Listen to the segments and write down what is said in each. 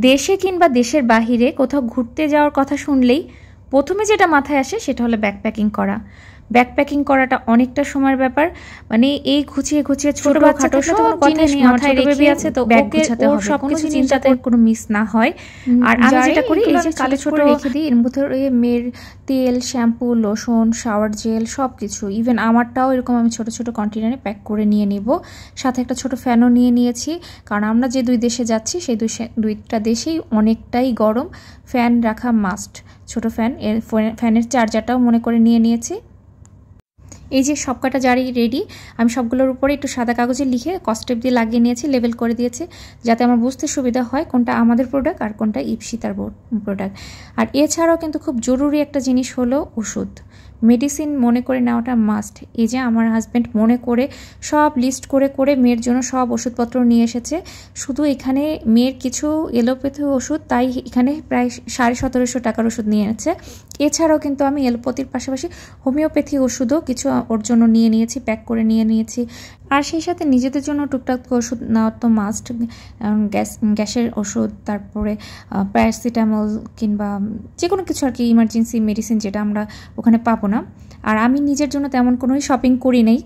দেশে কিংবা দেশের বাহিরে কোথাও ঘুরতে যাওয়ার কথা শুনলেই প্রথমে যেটা মাথায় আসে সেটা হলো ব্যাকপ্যাকিং করা। ব্যাকপ্যাকিং করাটা অনেকটা সময়ের ব্যাপার, মানে এই গুছিয়ে গুছিয়ে ছোট খাটো সব জিনিস মাথায় রেখে আছে, তো ব্যাগ গুছাতে হবে, সব কিছু চিন্তাতে কোনো মিস না হয়। আর আমি যেটা করি এই যে কালো ছোট রেখে দিই, এর ভিতরে মেয়ের তেল, শ্যাম্পু, লোশন, শাওয়ার জেল সব কিছু, ইভেন আমারটাও এরকম আমি ছোট ছোট কন্টেনারে প্যাক করে নিয়ে নিব। সাথে একটা ছোট ফ্যানও নিয়ে নিয়েছি, কারণ আমরা যে দুই দেশে যাচ্ছি সেই দুইটা দেশেই অনেকটাই গরম, ফ্যান রাখা মাস্ট। ছোট ফ্যান, এর ফ্যানের চার্জারটাও মনে করে নিয়ে নিয়েছি। এই যে সব কটা জারি রেডি, আমি সবগুলোর উপরে একটু সাদা কাগজে লিখে কস্টেপ দিয়ে লাগিয়ে নিয়েছি, লেবেল করে দিয়েছি, যাতে আমার বুঝতে সুবিধা হয় কোনটা আমাদের প্রোডাক্ট আর কোনটা ইপসিতার প্রোডাক্ট। আর এছাড়াও কিন্তু খুব জরুরি একটা জিনিস হলো ওষুধ, মেডিসিন মনে করে নেওয়াটা মাস্ট। এই যে আমার হাজব্যান্ড মনে করে সব লিস্ট করে করে মেয়ের জন্য সব ওষুধপত্র নিয়ে এসেছে। শুধু এখানে মেয়ের কিছু এলোপ্যাথি ওষুধ, তাই এখানে প্রায় 1750 টাকার ওষুধ নিয়ে এনেছে। এছাড়াও কিন্তু আমি এলোপ্যাথির পাশাপাশি হোমিওপ্যাথি ওষুধও কিছু ওর জন্য নিয়ে নিয়েছি, প্যাক করে নিয়ে নিয়েছি। আর সেই সাথে নিজেদের জন্য টুকটাক ওষুধ নেওয়া তো মাস্ট, গ্যাসের ওষুধ, তারপরে প্যারাসিটামল কিংবা যে কোনো কিছু আর কি, ইমার্জেন্সি মেডিসিন যেটা আমরা ওখানে পাবো না। আর আমি নিজের জন্য তেমন কোনোই শপিং করি নেই।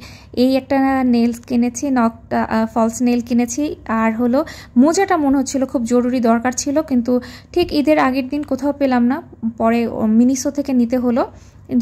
এই একটা নেলস কিনেছি, নকটা ফলস নেল কিনেছি, আর হলো মোজাটা মনে হচ্ছিল খুব জরুরি দরকার ছিল, কিন্তু ঠিক ঈদের আগের দিন কোথাও পেলাম না, পরে মিনিসো থেকে নিতে হলো।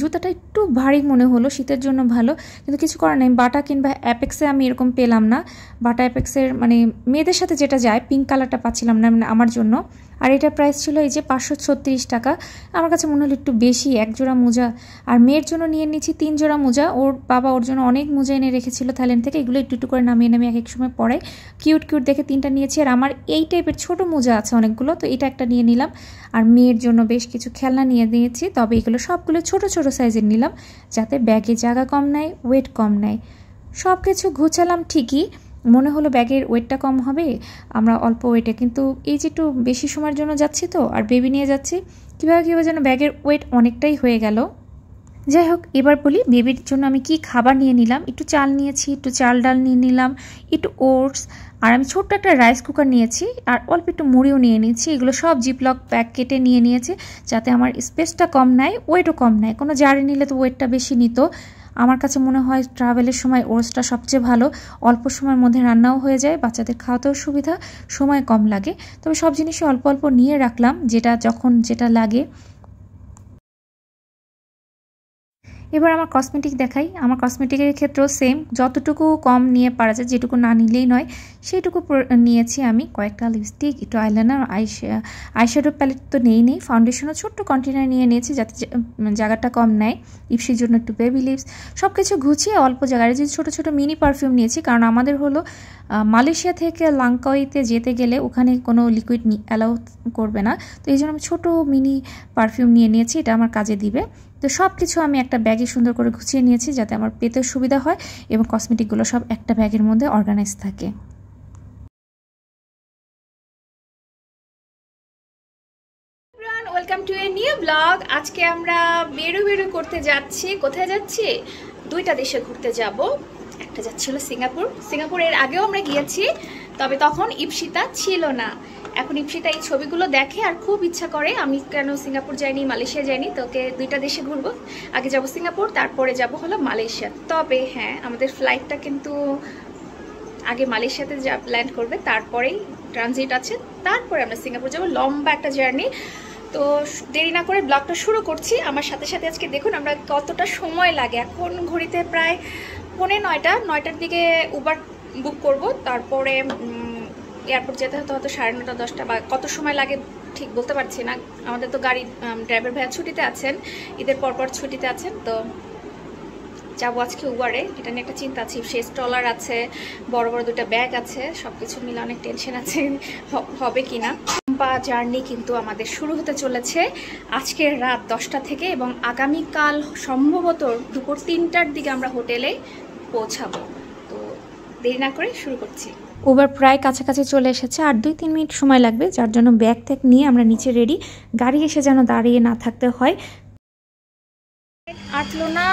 জুতাটা একটু ভারী মনে হলো, শীতের জন্য ভালো, কিন্তু কিছু করার নেই। বাটা কিংবা অ্যাপেক্সে আমি এরকম পেলাম না, বাটা অ্যাপেক্সের মানে মেয়েদের সাথে যেটা যায় পিঙ্ক কালারটা পাচ্ছিলাম না মানে আমার জন্য। আর এটার প্রাইস ছিল এই যে 536 টাকা। আমার কাছে মনে হলো একটু বেশি, এক জোড়া মোজা। আর মেয়ের জন্য নিয়ে নিচ্ছি 3 জোড়া মোজা, ওর বাবা ওর জন্য অনেক মোজা এনে রেখেছিল থাইল্যান্ড থেকে, এগুলো একটু একটু করে নামিয়ে নামিয়ে এক এক সময় পরাই। কিউট কিউট দেখে 3টা নিয়েছি। আর আমার এই টাইপের ছোট মোজা আছে অনেকগুলো, তো এটা একটা নিয়ে নিলাম। আর মেয়ের জন্য বেশ কিছু খেলনা নিয়ে নিয়েছি, তবে এগুলো সবগুলো ছোট ছোট সাইজের নিলাম, যাতে ব্যাগে জায়গা কম নেয়, ওয়েট কম নেয়। সব কিছু গুছালাম ঠিকই, মনে হলো ব্যাগের ওয়েটটা কম হবে, আমরা অল্প ওয়েটে, কিন্তু এই যে একটু বেশি সময়ের জন্য যাচ্ছি তো, আর বেবি নিয়ে যাচ্ছি, কীভাবে যেন ব্যাগের ওয়েট অনেকটাই হয়ে গেল। যাই হোক, এবার বলি বেবির জন্য আমি কি খাবার নিয়ে নিলাম। একটু চাল নিয়েছি, একটু চাল ডাল নিয়ে নিলাম, একটু ওটস, আর আমি ছোট্ট একটা রাইস কুকার নিয়েছি, আর অল্প একটু মুড়িও নিয়ে নিয়েছি। এগুলো সব জিপলক প্যাক কেটে নিয়ে নিয়েছি, যাতে আমার স্পেসটা কম নেয়, ওয়েটও কম নেয়। কোনো জারে নিলে তো ওয়েটটা বেশি নিত। আমার কাছে মনে হয় ট্রাভেলের সময় ওটসটা সবচেয়ে ভালো, অল্প সময়ের মধ্যে রান্নাও হয়ে যায়, বাচ্চাদের খাওয়াতেও সুবিধা, সময় কম লাগে। তবে সব জিনিসই অল্প অল্প নিয়ে রাখলাম, যেটা যখন যেটা লাগে। এবার আমার কসমেটিক দেখাই। আমার কসমেটিকের ক্ষেত্রেও সেম, যতটুকু কম নিয়ে পারা যায়, যেটুকু না নিলেই নয় সেইটুকু নিয়েছি আমি। কয়েকটা লিপস্টিক, একটু আইলাইনার, আইশ্যাডো প্যালেট তো নেই, ফাউন্ডেশনও ছোট্ট কন্টেনার নিয়ে নিয়েছি, যাতে জায়গাটা কম নেয়। ইপসির জন্য একটু বেবি লিপস, সব কিছু গুছিয়ে অল্প জায়গায় যে ছোটো ছোটো মিনি পারফিউম নিয়েছি, কারণ আমাদের হলো মালয়েশিয়া থেকে লাংকাওইতে যেতে গেলে ওখানে কোনো লিকুইড অ্যালাউ করবে না, তো এই জন্য আমি ছোটো মিনি পারফিউম নিয়ে নিয়েছি, এটা আমার কাজে দিবে। তো সব কিছু আমি একটা ব্যাগে সুন্দর করে গুছিয়ে নিয়েছি, যাতে আমার পেতে সুবিধা হয় এবং কসমেটিকগুলো সব একটা ব্যাগের মধ্যে অর্গানাইজ থাকে। Welcome to a new blog. আজকে আমরা বেরো করতে যাচ্ছি। কোথায় যাচ্ছি? দুইটা দেশে ঘুরতে যাব। একটা যাচ্ছিল সিঙ্গাপুর, এর আগেও আমরা গিয়েছি, তবে তখন ইপসিতা ছিল না। এখন ইপসিতা এই ছবিগুলো দেখে আর খুব ইচ্ছা করে আমি কেন সিঙ্গাপুর যাইনি, মালয়েশিয়া যাইনি, তো ওকে দুইটা দেশে ঘুরবো। আগে যাব সিঙ্গাপুর, তারপরে যাব হলো মালয়েশিয়া। তবে হ্যাঁ, আমাদের ফ্লাইটটা কিন্তু আগে মালয়েশিয়াতে ল্যান্ড করবে, তারপরেই ট্রানজিট আছে, তারপরে আমরা সিঙ্গাপুর যাব। লম্বা একটা জার্নি। তো দেরি না করে ব্লগটা শুরু করছি। আমার সাথে সাথে আজকে দেখুন আমরা কতটা সময় লাগে। এখন ঘড়িতে প্রায় 9:45টার দিকে উবার বুক করব, তারপরে এয়ারপোর্ট যেতে হতে হয়তো 9:30 10টা, বা কত সময় লাগে ঠিক বলতে পারছি না। আমাদের তো গাড়ি ড্রাইভার ভাইয়া ছুটিতে আছেন, ঈদের পরপর ছুটিতে আছেন, তো যাবো আজকে উবারে। এটা নিয়ে একটা চিন্তা আছে, সে স্টলার আছে, বড় বড় দুটো ব্যাগ আছে, সবকিছু মিলে অনেক টেনশন আছে হবে কিনা। লম্বা জার্নি কিন্তু আমাদের শুরু হতে চলেছে আজকের রাত 10টা থেকে, এবং আগামীকাল সম্ভবত দুপুর 3টার দিকে আমরা হোটেলে পৌঁছাবো। তো দেরি না করে শুরু করছি। উবার প্রায় কাছাকাছি চলে এসেছে, আর 2-3 মিনিট সময় লাগবে, যার জন্য ব্যাগ ট্যাগ নিয়ে আমরা নিচে রেডি। গাড়ি এসে যেন দাঁড়িয়ে না থাকতে হয়। আসলো না,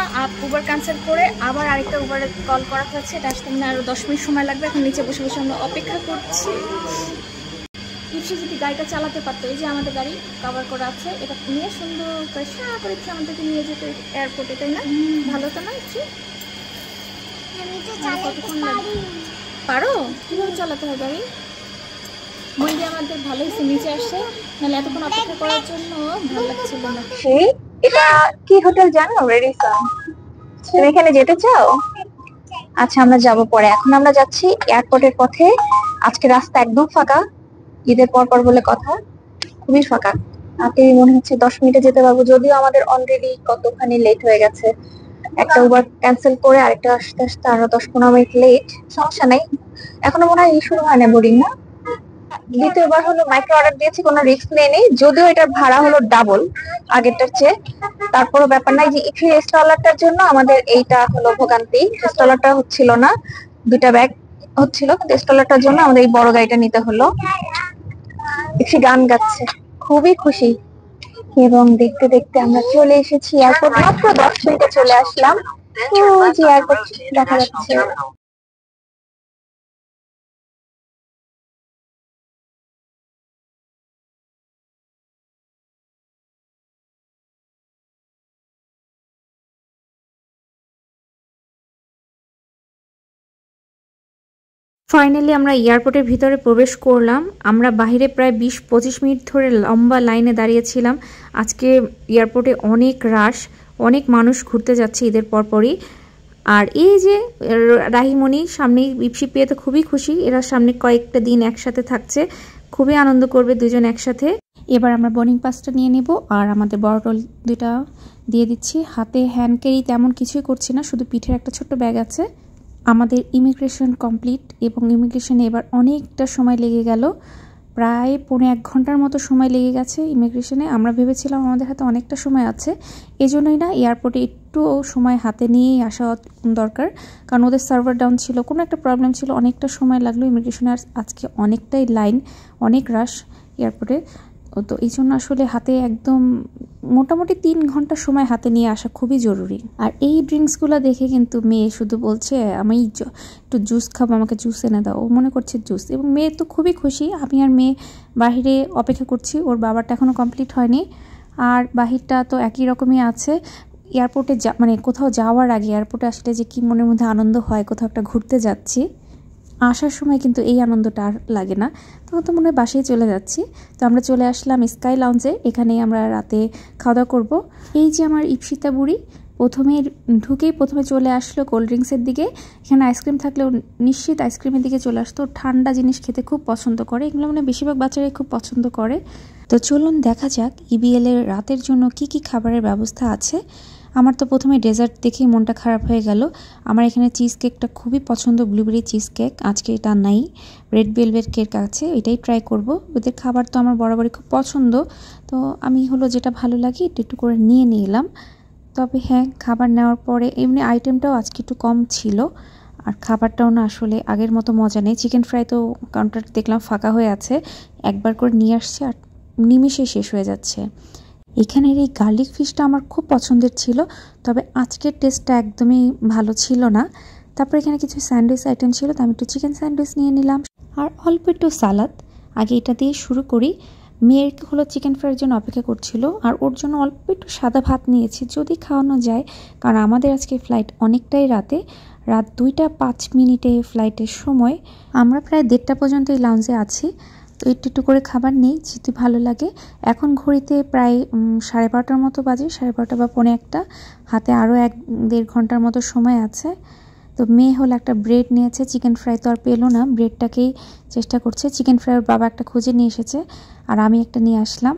উবার ক্যান্সেল করে আবার আরেকটা উবারে কল করা হয়েছে, এটা আসতে মানে আরও 10 মিনিট সময় লাগবে। এখন নিচে বসে বসে আমরা অপেক্ষা করছি। ইপসি যদি গাড়িটা চালাতে পারতো, এই যে আমাদের গাড়ি কভার করা আছে, এটা নিয়ে সুন্দর করে সারা করে ইপসি আমাদেরকে নিয়ে যেত এয়ারপোর্টে, তাই না? ভালো তো না ইপসি? পারো? কীভাবে চালাতে হয় গাড়ি? মন্দি আমাদের ভালোই নিচে আসছে, নাহলে এতক্ষণ অপেক্ষা করার জন্য ভালো লাগছিল না। এটা কি হোটেল জানো? রেডিসন। তুমি এখানে যেতে চাও? আচ্ছা, আমরা যাব পরে। এখন আমরা যাচ্ছি এয়ারপোর্টের পথে। আজকে রাস্তা একদম ফাঁকা, ঈদের পর বলে কথা, খুবই ফাঁকা। আপনি মনে হচ্ছে 10 মিনিটে যেতে পারবো, যদিও আমাদের অলরেডি কতখানি লেট হয়ে গেছে। একটা উবার ক্যান্সেল করে আরেকটা আসতে আসতে আরো 10-15 মিনিট লেট। সমস্যা নাই, এখনো মনে হয় শুরু হয় না, বোরিং না। দ্বিতীয়বার হলো মাইক্রো অর্ডার দিয়েছি, কোনো রিস্ক নেই, যদিও এটার ভাড়া হলো ডাবল আগেরটার চেয়ে। তারপরও ব্যাপার নাই, যে ইফি রেস্টলারটার জন্য আমাদের এইটা হলো ভোগান্তি। রেস্টলারটা হচ্ছিল না, দুটা ব্যাগ হচ্ছিল, কিন্তু রেস্টলারটার জন্য আমাদের এই বড় গাড়িটা নিতে হলো। ইফি গান গাচ্ছে, খুবই খুশি। এবং দেখতে দেখতে আমরা চলে এসেছি এয়ারপোর্ট। মাত্র 10 মিনিটে চলে আসলাম। ওই যে এয়ারপোর্ট দেখা যাচ্ছে। ফাইনালি আমরা এয়ারপোর্টের ভিতরে প্রবেশ করলাম। আমরা বাহিরে প্রায় 20-25 মিনিট ধরে লম্বা লাইনে দাঁড়িয়েছিলাম। আজকে এয়ারপোর্টে অনেক রাশ, অনেক মানুষ ঘুরতে যাচ্ছে ঈদের পরপরই। আর এই যে রাহিমণি সামনেই ইপসি পেয়ে তো খুবই খুশি, এরা সামনে কয়েকটা দিন একসাথে থাকছে, খুবই আনন্দ করবে দুজন একসাথে। এবার আমরা বোর্ডিং পাসটা নিয়ে নেব আর আমাদের বড় দুটা দিয়ে দিচ্ছি। হাতে হ্যান্ড ক্যারি তেমন কিছুই করছি না, শুধু পিঠের একটা ছোট্ট ব্যাগ আছে। আমাদের ইমিগ্রেশন কমপ্লিট এবং ইমিগ্রেশনে এবার অনেকটা সময় লেগে গেল, প্রায় 1.5 ঘন্টার মতো সময় লেগে গেছে ইমিগ্রেশনে। আমরা ভেবেছিলাম আমাদের হাতে অনেকটা সময় আছে, এজন্যই না এয়ারপোর্টে একটু সময় হাতে নিয়েই আসা দরকার, কারণ ওদের সার্ভার ডাউন ছিল, কোনো একটা প্রবলেম ছিল, অনেকটা সময় লাগলো ইমিগ্রেশনে। আর আজকে অনেকটাই লাইন, অনেক রাশ এয়ারপোর্টে, তো এই জন্য আসলে হাতে একদম মোটামুটি 3 ঘন্টা সময় হাতে নিয়ে আসা খুবই জরুরি। আর এই ড্রিঙ্কসগুলো দেখে কিন্তু মেয়ে শুধু বলছে আমি একটু জুস খাবো, আমাকে জুস এনে দাও, ও মনে করছে জুস। এবং মেয়ে তো খুবই খুশি। আমি আর মেয়ে বাহিরে অপেক্ষা করছি, ওর বাবারটা এখনও কমপ্লিট হয়নি, আর বাহিরটা তো একই রকমই আছে। এয়ারপোর্টে মানে কোথাও যাওয়ার আগে এয়ারপোর্টে আসলে যে কি মনের মধ্যে আনন্দ হয়, কোথাও একটা ঘুরতে যাচ্ছি, আসার সময় কিন্তু এই আনন্দটা আর লাগে না, তখন তো মনে হয় বাসায় চলে যাচ্ছি। তো আমরা চলে আসলাম স্কাই লাউঞ্জে, এখানেই আমরা রাতে খাওয়া দাওয়া করবো। এই যে আমার ইপসিতা বুড়ি প্রথমে চলে আসলো কোল্ড ড্রিঙ্কসের দিকে। এখানে আইসক্রিম থাকলেও নিশ্চিত আইসক্রিমের দিকে চলে আসতো, ঠান্ডা জিনিস খেতে খুব পছন্দ করে, এগুলো মানে বেশিরভাগ বাচ্চারাই খুব পছন্দ করে। তো চলুন দেখা যাক ইবিএল এর রাতের জন্য কি কি খাবারের ব্যবস্থা আছে। আমার তো প্রথমে ডেজার্ট দেখেই মনটা খারাপ হয়ে গেল। আমার এখানে চিজ কেকটা খুবই পছন্দ, ব্লুবেরি চিজ কেক, আজকে এটা নাই, রেড ভেলভেট কেক আছে, এটাই ট্রাই করব। ওদের খাবার তো আমার বরাবরই খুব পছন্দ, তো আমি হলো যেটা ভালো লাগে একটু করে নিয়ে নিলাম। তবে হ্যাঁ, খাবার নেওয়ার পরে এমনি আইটেমটাও আজকে একটু কম ছিল, আর খাবারটাও না আসলে আগের মতো মজা নেই। চিকেন ফ্রাই তো কাউন্টার দেখলাম ফাঁকা হয়ে আছে, একবার করে নিয়ে আসছে আর নিমিষে শেষ হয়ে যাচ্ছে। এখানের এই গার্লিক ফিশটা আমার খুব পছন্দের ছিল, তবে আজকের টেস্টটা একদমই ভালো ছিল না। তারপর এখানে কিছু স্যান্ডউইচ আইটেম ছিল, তো আমি একটু চিকেন স্যান্ডউইচ নিয়ে নিলাম আর অল্প একটু সালাদ। আগে এটা দিয়ে শুরু করি। মেয়েকে হলো চিকেন ফ্রাইয়ের জন্য অপেক্ষা করছিল, আর ওর জন্য অল্প একটু সাদা ভাত নিয়েছি, যদি খাওয়ানো যায়, কারণ আমাদের আজকে ফ্লাইট অনেকটাই রাতে, রাত 2টা 5 মিনিটে ফ্লাইটের সময়। আমরা প্রায় 1:30 পর্যন্ত এই লাউঞ্জে আছি, তো একটু করে খাবার নেই যেহেতু ভালো লাগে। এখন ঘড়িতে প্রায় 12:30টার মতো বাজে, 12:30 বা 1:45, হাতে আরও 1-1.5 ঘন্টার মতো সময় আছে। তো মেয়ে হলো একটা ব্রেড নিয়েছে, চিকেন ফ্রাই তো আর পেলো না, ব্রেডটাকেই চেষ্টা করছে। চিকেন ফ্রাই ওর বাবা একটা খুঁজে নিয়ে এসেছে, আর আমি একটা নিয়ে আসলাম।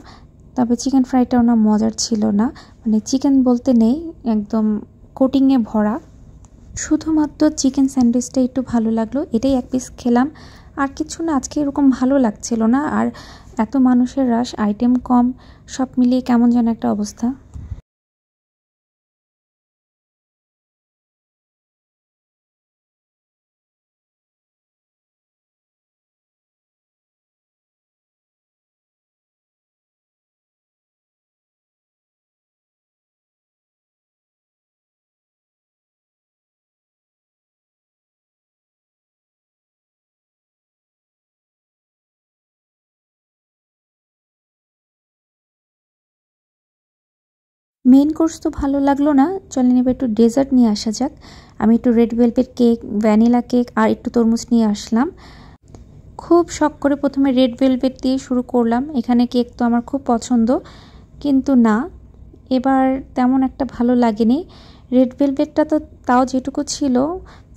তবে চিকেন ফ্রাইটাও না মজার ছিল না, মানে চিকেন বলতে নেই, একদম কোটিংয়ে ভরা। শুধুমাত্র চিকেন স্যান্ডউইচটা একটু ভালো লাগলো, এটাই 1 পিস খেলাম, আর কিছু না। আজকে এরকম ভালো লাগছিল না, আর এত মানুষের রাশ, আইটেম কম, সব মিলিয়ে কেমন যেন একটা অবস্থা। মেন কোর্স তো ভালো লাগলো না, চলেন এবার একটু ডেজার্ট নিয়ে আসা যাক। আমি একটু red velvet cake, vanilla cake আর একটু তরমুজ নিয়ে আসলাম। খুব শখ করে প্রথমে রেড ভেলভেট দিয়ে শুরু করলাম। এখানে কেক তো আমার খুব পছন্দ, কিন্তু না, এবার তেমন একটা ভালো লাগেনি। রেড ভেলভেটটা তো তাও যেটুকু ছিল,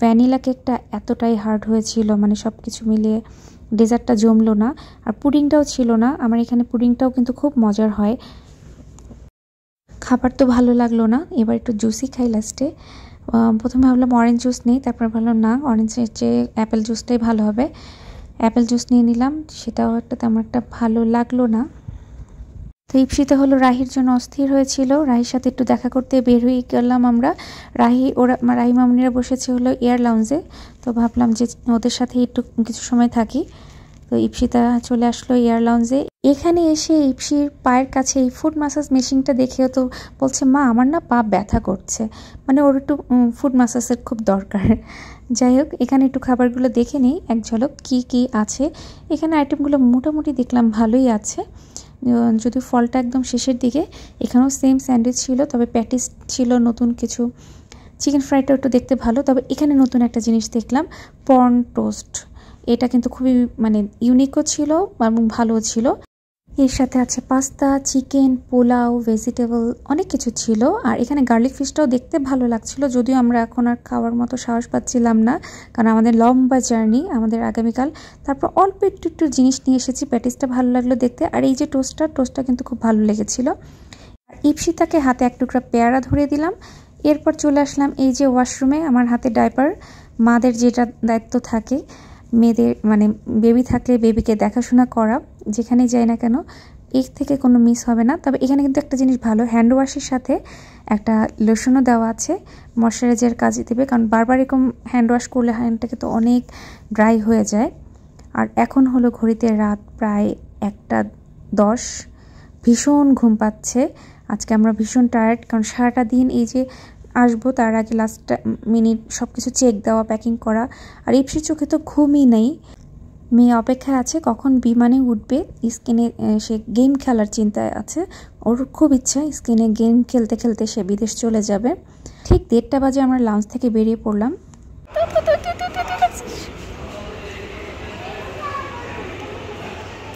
ভ্যানিলা কেকটা এতটাই হার্ড হয়েছিল, মানে সব কিছু মিলিয়ে ডেজার্টটা জমলো না। আর পুডিংটাও ছিল না। আমার এখানে পুডিংটাও কিন্তু খুব মজার হয়। খাবার তো ভালো লাগলো না, এবার একটু জুসই খাই লাস্টে। প্রথমে ভাবলাম অরেঞ্জ জুস নেই, তারপর ভাবলাম না, অরেঞ্জের চেয়ে অ্যাপেল জুসটাই ভালো হবে। অ্যাপেল জুস নিয়ে নিলাম, সেটাও তেমন একটা ভালো লাগলো না। তো ইপসিতে হলো রাহির জন্য অস্থির হয়েছিল, রাহির সাথে একটু দেখা করতে বের হয়ে গেলাম আমরা। রাহি মামনিরা বসেছে হলো এয়ার লাউঞ্জে, তো ভাবলাম যে ওদের সাথে একটু কিছু সময় থাকি। তো ইপসিতা চলে আসলো এয়ার লাউঞ্জে। এখানে এসে ইপসির পায়ের কাছে এই ফুড ম্যাসাজ মেশিনটা দেখেও তো বলছে, মা আমার না পা ব্যথা করছে, মানে ওর একটু ফুড ম্যাসাজের খুব দরকার। যাই হোক, এখানে একটু খাবারগুলো দেখে নিই এক ঝলক কি কি আছে। এখানে আইটেমগুলো মোটামুটি দেখলাম ভালোই আছে, যদি ফলটা একদম শেষের দিকে। এখানেও সেম স্যান্ডউইচ ছিল, তবে প্যাটিস ছিল নতুন কিছু। চিকেন ফ্রাইটাও একটু দেখতে ভালো, তবে এখানে নতুন একটা জিনিস দেখলাম, পর্ন টোস্ট। এটা কিন্তু খুবই মানে ইউনিকও ছিল এবং ভালোও ছিল। এর সাথে আছে পাস্তা, চিকেন, পোলাও, ভেজিটেবল, অনেক কিছু ছিল। আর এখানে গার্লিক ফিশটাও দেখতে ভালো লাগছিল, যদিও আমরা এখন আর খাওয়ার মতো সাহস পাচ্ছিলাম না, কারণ আমাদের লম্বা জার্নি, আমাদের আগামীকাল। তারপর অল্প একটু একটু জিনিস নিয়ে এসেছি। প্যাটিসটা ভালো লাগলো দেখতে, আর এই যে টোস্টটা কিন্তু খুব ভালো লেগেছিল। আর ইপসিতাকে হাতে এক টুকরা পেয়ারা ধরে দিলাম। এরপর চলে আসলাম এই যে ওয়াশরুমে। আমার হাতে ডাইপার, মাদের যেটা দায়িত্ব থাকে মেয়েদের, মানে বেবি থাকলে বেবিকে দেখাশোনা করা, যেখানেই যাই না কেন এর থেকে কোনো মিস হবে না। তবে এখানে কিন্তু একটা জিনিস ভালো, হ্যান্ড ওয়াশের সাথে একটা লোশনও দেওয়া আছে, ময়শ্চারাইজার কাজে দেবে, কারণ বারবার এরকম হ্যান্ড ওয়াশ করলে হ্যান্ডটাকে তো অনেক ড্রাই হয়ে যায়। আর এখন হলো ঘড়িতে রাত প্রায় 1:10, ভীষণ ঘুম পাচ্ছে। আজকে আমরা ভীষণ টায়ার্ড, কারণ সারাটা দিন এই যে আসবো তার আগে লাস্ট মিনিট সব কিছু চেক দেওয়া, প্যাকিং করা। আর ইপসির চোখে তো ঘুমই নেই, মেয়ে অপেক্ষায় আছে কখন বিমানে উঠবে। স্ক্রিনে সে গেম খেলার চিন্তায় আছে, ওর খুব ইচ্ছা স্ক্রিনে গেম খেলতে খেলতে সে বিদেশ চলে যাবে। ঠিক 1:30 বাজে আমরা লাউঞ্জ থেকে বেরিয়ে পড়লাম।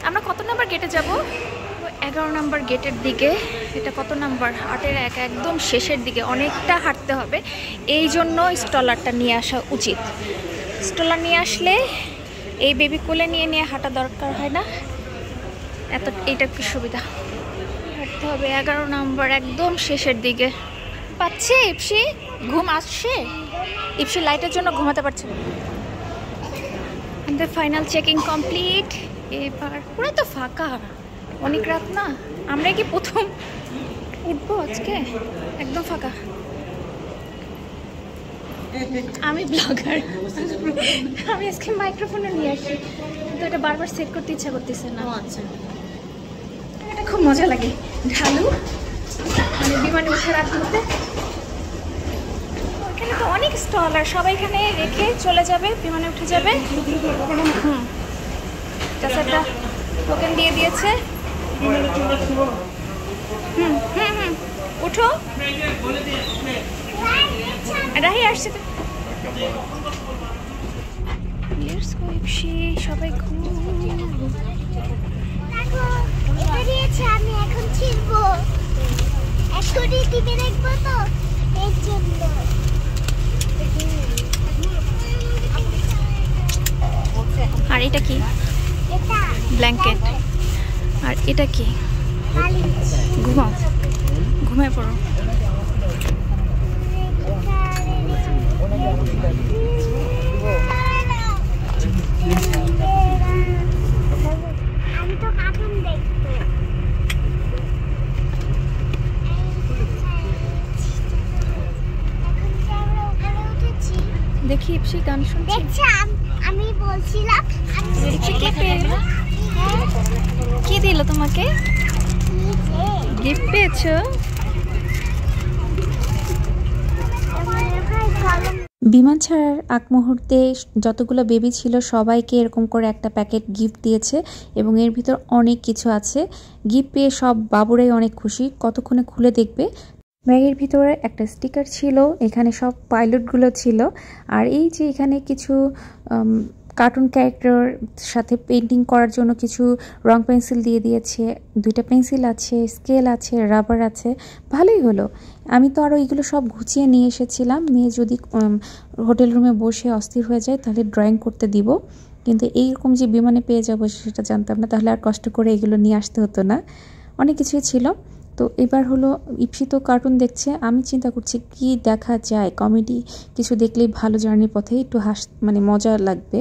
আমরা কত নাম্বার গেটে যাব? 11 নাম্বার গেটের দিকে। এটা কত নাম্বার? 8-এর 1, একদম শেষের দিকে, অনেকটা হাঁটতে হবে। এই জন্য স্টলারটা নিয়ে আসা উচিত। স্টলার নিয়ে আসলে এই বেবি কোলে নিয়ে নিয়ে হাঁটা দরকার হয় না, এইটা কি সুবিধা। হাঁটতে হবে 11 নাম্বার, একদম শেষের দিকে। পাচ্ছে ইপসি? ঘুম আসছে? ইপসি লাইটের জন্য ঘুমাতে পারছে না। আমাদের ফাইনাল চেকিং কমপ্লিট। এবার পুরো তো ফাঁকা, অনেক রাত না। আমরা কি প্রথম উঠবো আজকে? একদম ফাঁকা। আমি ব্লগার, আমি আজকে মাইক্রোফোনও নিয়ে আসি, কিন্তু এটা বারবার সেট করতে ইচ্ছা করতেছে না। আচ্ছা, এটা খুব মজা লাগে। ঢালু মানে বিমানে উঠে রাত ঘুরতে। ওইখানে তো অনেক স্টল, আর সবাই এখানে রেখে চলে যাবে, বিমানে উঠে যাবে। একটা টোকেন দিয়ে দিয়েছে। উঠো, রাহি আসছে তো। সবাই আমি এখন ছিড়বো, এখনই টিভি দেখবো তো এর জন্য। আর এটা কি? ব্ল্যাঙ্কেট। আর এটা কি? ঘুমাও, ঘুমিয়ে পড়ো। আমি তো কার্টুন দেখবো। দেখি ইপসি গান শুনছি। আমি বলছিলাম কি দিল তোমাকে? গিফট পেয়েছো? বিমান ছাড়ার আগ মুহূর্তে যতগুলো বেবি ছিল সবাইকে এরকম করে একটা প্যাকেট গিফট দিয়েছে, এবং এর ভিতর অনেক কিছু আছে। গিফট পেয়ে সব বাবুরাই অনেক খুশি, কতক্ষণে খুলে দেখবে। ব্যাগের ভিতরে একটা স্টিকার ছিল, এখানে সব পাইলটগুলো ছিল। আর এই যে এখানে কিছু কার্টুন ক্যারেক্টার সাথে পেন্টিং করার জন্য কিছু রং পেন্সিল দিয়ে দিয়েছে, 2টা পেন্সিল আছে, স্কেল আছে, রাবার আছে। ভালোই হলো। আমি তো আরও এগুলো সব গুছিয়ে নিয়ে এসেছিলাম, মেয়ে যদি হোটেল রুমে বসে অস্থির হয়ে যায় তাহলে ড্রয়িং করতে দিব, কিন্তু এইরকম যে বিমানে পেয়ে যাবো সেটা জানতাম না, তাহলে আর কষ্ট করে এগুলো নিয়ে আসতে হতো না। অনেক কিছুই ছিল। তো এবার হলো ইপসি তো কার্টুন দেখছে, আমি চিন্তা করছি কি দেখা যায়, কমেডি কিছু দেখলেই ভালো, জার্নির পথে একটু মানে মজা লাগবে।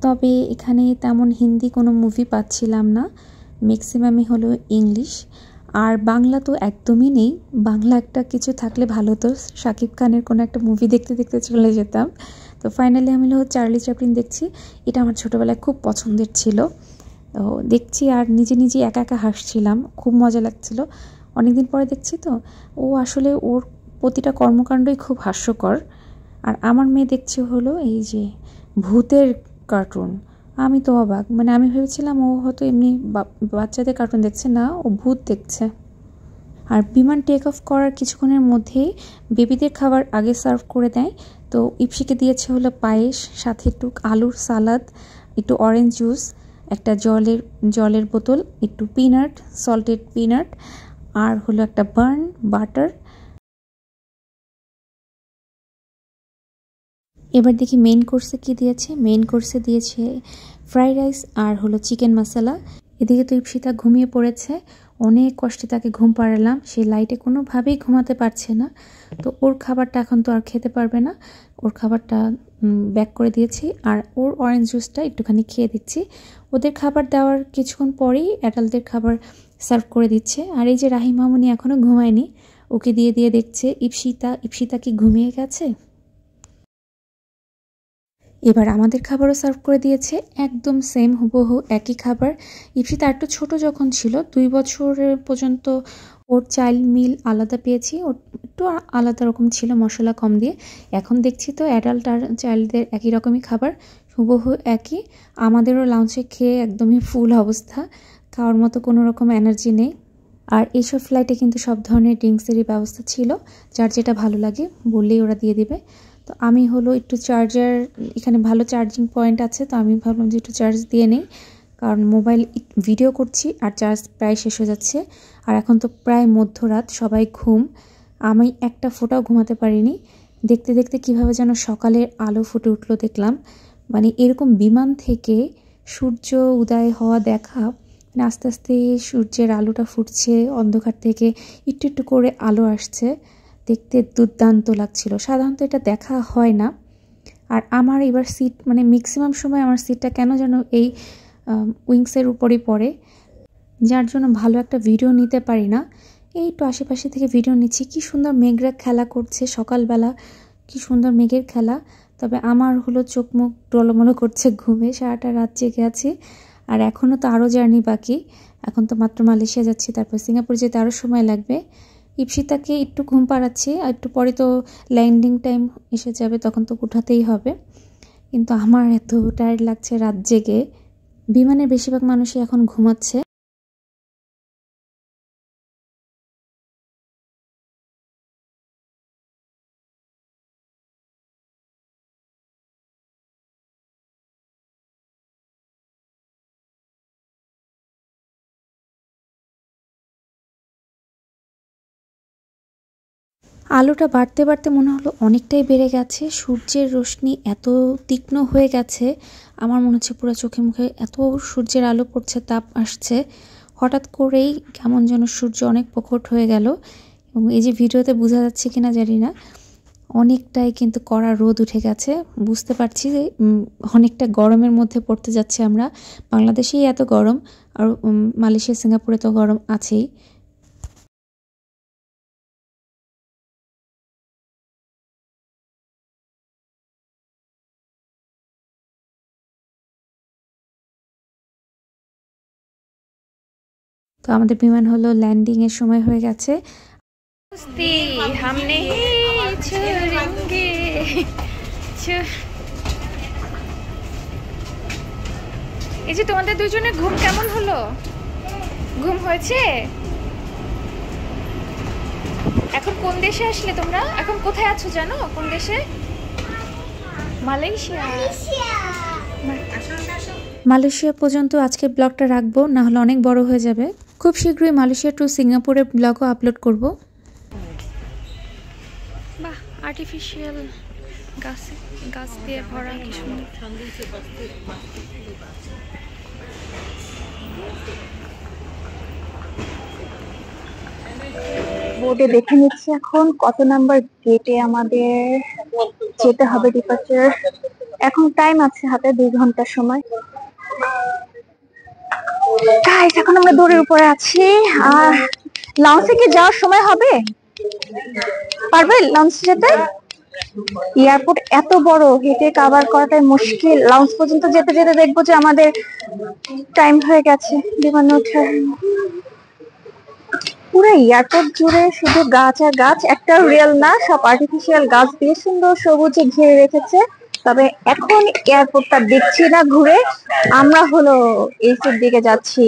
তবে এখানে তেমন হিন্দি কোনো মুভি পাচ্ছিলাম না, ম্যাক্সিমামই হলো ইংলিশ, আর বাংলা তো একদমই নেই। বাংলা একটা কিছু থাকলে ভালো হতো, শাকিব খানের কোনো একটা মুভি দেখতে দেখতে চলে যেতাম। তো ফাইনালি আমি হলো চার্লি চ্যাপলিন দেখছি, এটা আমার ছোটোবেলায় খুব পছন্দের ছিল। তো দেখছি আর নিজে নিজে একা একা হাসছিলাম, খুব মজা লাগছিল। অনেকদিন পরে দেখছি তো, ও আসলে ওর প্রতিটা কর্মকাণ্ডই খুব হাস্যকর। আর আমার মেয়ে দেখছে হলো এই যে ভূতের কার্টুন। আমি তো অবাক, মানে আমি ভেবেছিলাম ও হয়তো এমনি বাচ্চাদের কার্টুন দেখছে, না ও ভূত দেখছে। আর বিমান টেক অফ করার কিছুক্ষণের মধ্যেই বেবিদের খাবার আগে সার্ভ করে দেয়। তো ইপসিকে দিয়েছে হলো পায়েস, সাথে একটু আলুর সালাদ, একটু অরেঞ্জ জুস, একটা জলের বোতল, একটু পিনাট, সল্টেড পিনাট, আর হলো একটা বার্ন বাটার। এবার দেখি মেইন কোর্সে কি দিয়েছে। মেইন কোর্সে দিয়েছে ফ্রাইড রাইস আর হলো চিকেন মশলা। এদিকে তো ইপসিতা ঘুমিয়ে পড়েছে, অনেক কষ্টে তাকে ঘুম পাড়ালাম, সে লাইটে কোনোভাবেই ঘুমাতে পারছে না। তো ওর খাবারটা এখন তো আর খেতে পারবে না, ওর খাবারটা ব্যাক করে দিয়েছি, আর ওর অরেঞ্জ জুসটা একটুখানি খেয়ে দিচ্ছি। ওদের খাবার দেওয়ার কিছুক্ষণ পরেই অ্যাডাল্টদের খাবার সার্ভ করে দিচ্ছে। আর এই যে রাহিম মামুনি এখনও ঘুমায়নি, ওকে দিয়ে দিয়ে দেখছে ইপসিতা কি ঘুমিয়ে গেছে। এবার আমাদের খাবারও সার্ভ করে দিয়েছে, একদম সেম হুবহু একই খাবার। ইপসিতা একটু ছোট যখন ছিল, 2 বছরের পর্যন্ত ওর চাইল্ড মিল আলাদা পেয়েছি, ওর একটু আলাদা রকম ছিল, মশলা কম দিয়ে। এখন দেখছি তো অ্যাডাল্ট আর চাইল্ডদের একই রকমই খাবার, হুবহু একই। আমাদেরও লাঞ্চে খেয়ে একদমই ফুল অবস্থা, খাওয়ার মতো কোনো রকম এনার্জি নেই। আর এইসব ফ্লাইটে কিন্তু সব ধরনের ড্রিঙ্কসেরই ব্যবস্থা ছিল, যার যেটা ভালো লাগে বললেই ওরা দিয়ে দিবে। তো আমি হলো একটু চার্জার, এখানে ভালো চার্জিং পয়েন্ট আছে, তো আমি ভাবলাম যে একটু চার্জ দিয়ে নেই, কারণ মোবাইল ভিডিও করছি আর চার্জ প্রায় শেষ হয়ে যাচ্ছে। আর এখন তো প্রায় মধ্যরাত, সবাই ঘুম, আমি একটা ফোঁটাও ঘুমাতে পারিনি। দেখতে দেখতে কিভাবে যেন সকালের আলো ফুটে উঠলো দেখলাম। মানে এরকম বিমান থেকে সূর্য উদয় হওয়া দেখা, মানে আস্তে আস্তে সূর্যের আলোটা ফুটছে, অন্ধকার থেকে একটু একটু করে আলো আসছে, দেখতে দুর্দান্ত লাগছিল। সাধারণত এটা দেখা হয় না। আর আমার এবার সিট, মানে ম্যাক্সিমাম সময় আমার সিটটা কেন যেন এই উইংসের উপরেই পড়ে, যার জন্য ভালো একটা ভিডিও নিতে পারি না। এই তো আশেপাশে থেকে ভিডিও নিচ্ছি, কি সুন্দর মেঘরা খেলা করছে সকালবেলা, কি সুন্দর মেঘের খেলা। তবে আমার হলো চোখ মুখ টলমলো করছে ঘুমে, সারাটা রাত জেগে আছি। আর এখনও তো আরও জার্নি বাকি, এখন তো মাত্র মালয়েশিয়া যাচ্ছি, তারপর সিঙ্গাপুর যেতে আরও সময় লাগবে। ইপসিতাকে একটু ঘুম পাড়াচ্ছি, আর একটু পরে তো ল্যান্ডিং টাইম এসে যাবে, তখন তো উঠাতেই হবে। কিন্তু আমার এত টায়ার্ড লাগছে রাত জেগে। বিমানের বেশিরভাগ মানুষই এখন ঘুমাচ্ছে। আলোটা বাড়তে বাড়তে মনে হলো অনেকটাই বেড়ে গেছে, সূর্যের রশ্মি এত তীক্ষ্ণ হয়ে গেছে, আমার মনে হচ্ছে পুরো চোখে মুখে এত সূর্যের আলো পড়ছে, তাপ আসছে। হঠাৎ করেই কেমন যেন সূর্য অনেক প্রকট হয়ে গেল, এবং এই যে ভিডিওতে বোঝা যাচ্ছে কিনা জানি না, অনেকটাই কিন্তু কড়া রোদ উঠে গেছে। বুঝতে পারছি যে অনেকটা গরমের মধ্যে পড়তে যাচ্ছে আমরা। বাংলাদেশেই এত গরম, আর মালয়েশিয়া সিঙ্গাপুরে তো গরম আছেই। তো আমাদের বিমান হলো ল্যান্ডিং এর সময় হয়ে গেছে। এই যে তোমাদের দুজনের ঘুম কেমন হলো? ঘুম হয়েছে? এখন কোন দেশে আসলে তোমরা? এখন কোথায় আছো জানো? কোন দেশে? মালয়েশিয়া। মালয়েশিয়া পর্যন্ত আজকে ব্লগটা রাখবো, না হলে অনেক বড় হয়ে যাবে। খুব শীঘ্রই মালয়েশিয়া টু সিঙ্গাপুরের ব্লগও আপলোড করব। বাহ, আর্টিফিশিয়াল গাছ দিয়ে ভরা, কি সুন্দর। বোর্ডে দেখে নিচ্ছি এখন কত নাম্বার গেটে আমাদের যেতে হবে ডিপার্চার। এখন টাইম আছে হাতে 2 ঘন্টার সময়। গাইস, এখন আমরা দৌড়ের উপরে আছি। আর লঞ্চে কি যাওয়ার সময় হবে? পারবে লঞ্চে যেতে? এয়ারপোর্ট এত বড়, হেঁটে কভার করাটাই মুশকিল। লঞ্চ পর্যন্ত যেতে যেতে দেখবো যে আমাদের টাইম হয়ে গেছে বিমানে ওঠার। পুরো এয়ারপোর্ট জুড়ে শুধু গাছ আর গাছ, একটা রিয়েল না, সব আর্টিফিশিয়াল গাছ দিয়ে সুন্দর সবুজে ঘিরে রেখেছে। তবে এখন এয়ারপোর্টটা দেখছি না ঘুরে, আমরা হলো এইসব দিকে যাচ্ছি।